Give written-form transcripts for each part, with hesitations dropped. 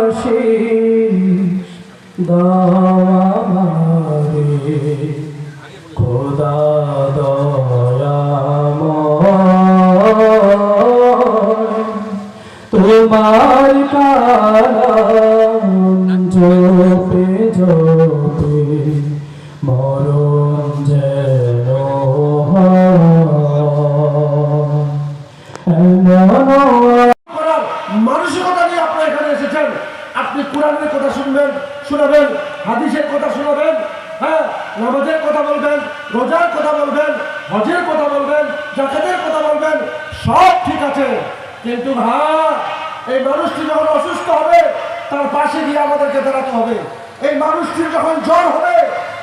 আশিস দামারে খোদা দয়াময় তোমার কালাম জপে জপে মরণ যেন মানসিকতা নিয়ে আপনি এখানে এসেছেন। আপনি কোরআনের কথা শুনবেন, শোনাবেন, হাদিসের কথা শোনাবেন, হ্যাঁ, নামাজের কথা বলবেন, রোজার কথা বলবেন, হজের কথা বলবেন, জাকাতের কথা বলবেন, সব ঠিক আছে। কিন্তু এই মানুষটি যখন অসুস্থ হবে তার পাশে গিয়ে আমাদেরকে দাঁড়াতে হবে। এই মানুষটির যখন জ্বর হবে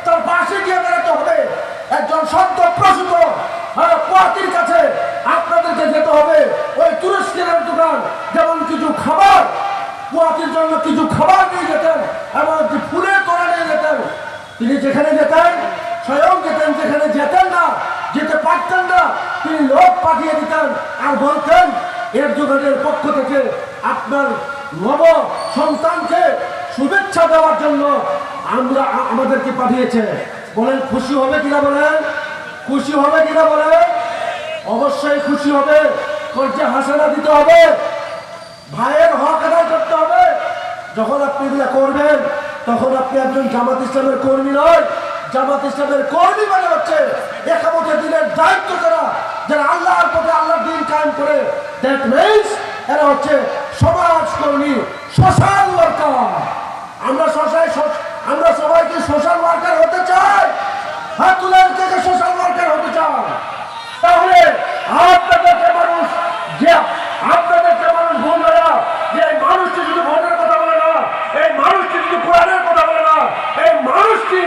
তার পাশে গিয়ে দাঁড়াতে হবে। একজন সদ্য প্রসূত পোয়াতির কাছে আপনাদেরকে যেতে হবে। ওই তুরস্কের দোকান যেমন কিছু খাবার পোয়াতির জন্য কিছু খাবার নিয়ে যেতেন, এমনকি ফুলের তোড়া নিয়ে যেতেন। তিনি যেখানে যেতেন স্বয়ং যেতেন, যেখানে যেতেন না, যেতে পারতেন না, তিনি লোক পাঠিয়ে দিতেন আর বলতেন এর দোকানের পক্ষ থেকে আপনার নব সন্তানকে শুভেচ্ছা দেওয়ার জন্য আমাদেরকে পাঠিয়েছে। বলেন খুশি হবে কিনা? বলেন খুশি হবে কিনা? বলেন অবশ্যই খুশি হবে। কর্জে হাসানা দিতে হবে, ভাইয়ের হক আদায় করতে হবে। যখন আপনি এগুলা করবেন তখন আপনি একজন জামাত ইসলামের কর্মী নয়। জামাত ইসলামের কর্মী মানে হচ্ছে একামতের দিনের দায়িত্ব যারা আল্লাহর পথে আল্লাহর দিন কায়েম করে, দ্যাট মিন্স এরা হচ্ছে সমাজ কর্মী, সোশ্যাল ওয়ার্কার। আমরা সবাই কি সোশ্যাল ওয়ার্কার হতে চাই? হাত তুলেন থেকে সোশ্যাল ওয়ার্কার হতে চান। তাহলে আপনাদেরকে মানুষ বন্ধুরা, যে এই মানুষটি শুধু ভোটের কথা বলে না, এই মানুষটি শুধু কোরআনের কথা বলে না, এই মানুষটি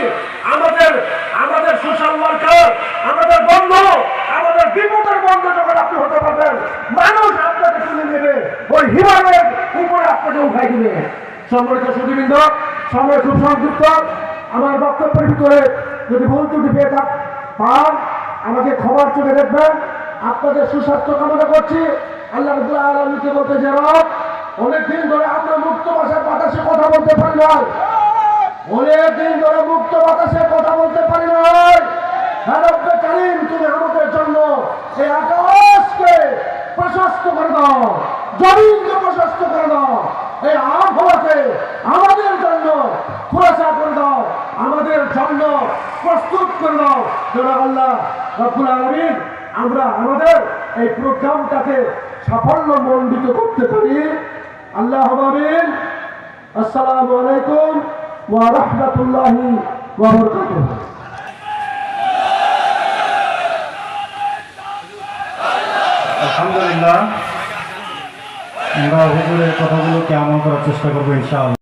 আমাদের সোশ্যাল ওয়ার্কার, আমাদের বন্ধু, আমাদের বিপদের বন্ধু। যখন আপনি হতে পারবেন, মানুষ আপনাকে তুলে নেবে, ওই হিমালয়ের উপরে আপনাকে উঠাই দিবে। সম্মানিত সুধীবৃন্দ, সময় খুব সংক্ষিপ্ত। আমার বক্তব্যের ভিতরে যদি ভুল ত্রুটি পেয়ে পান আমাকে ক্ষমার চোখে দেখবেন। আপনাদের সুস্বাস্থ্য কামনা করছি। আল্লাহ রাব্বুল আলামিনকে বলতে যে রব, অনেকদিন ধরে আমরা মুক্ত ভাষায় বাতাসে কথা বলতে পারি নাই, অনেকদিন ধরে মুক্ত বাতাসে কথা বলতে পারি নাই। হ্যাঁ রব্বে কারীম, তুমি আমাদের জন্য এই আকাশকে প্রশস্ত করে দাও, জমিনকে প্রশস্ত করে দাও, এই আবহাওয়াকে আমাদের জন্য খোলাসা করে দাও, আমাদের জন্য প্রস্তুত করে দাও। আল্লাহ রাব্বুল আলামিন আমরা আমাদের এই প্রোগ্রামটাকে সাফল্যমণ্ডিত করতে পারি। আল্লাহুম্মা আমিন। আসসালামু আলাইকুম ওয়া রাহমাতুল্লাহি ওয়া বারাকাতুহু। আলহামদুলিল্লাহ, আমরা হুজুরের কথাগুলোকে আমল করার চেষ্টা করবো ইনশাআল্লাহ।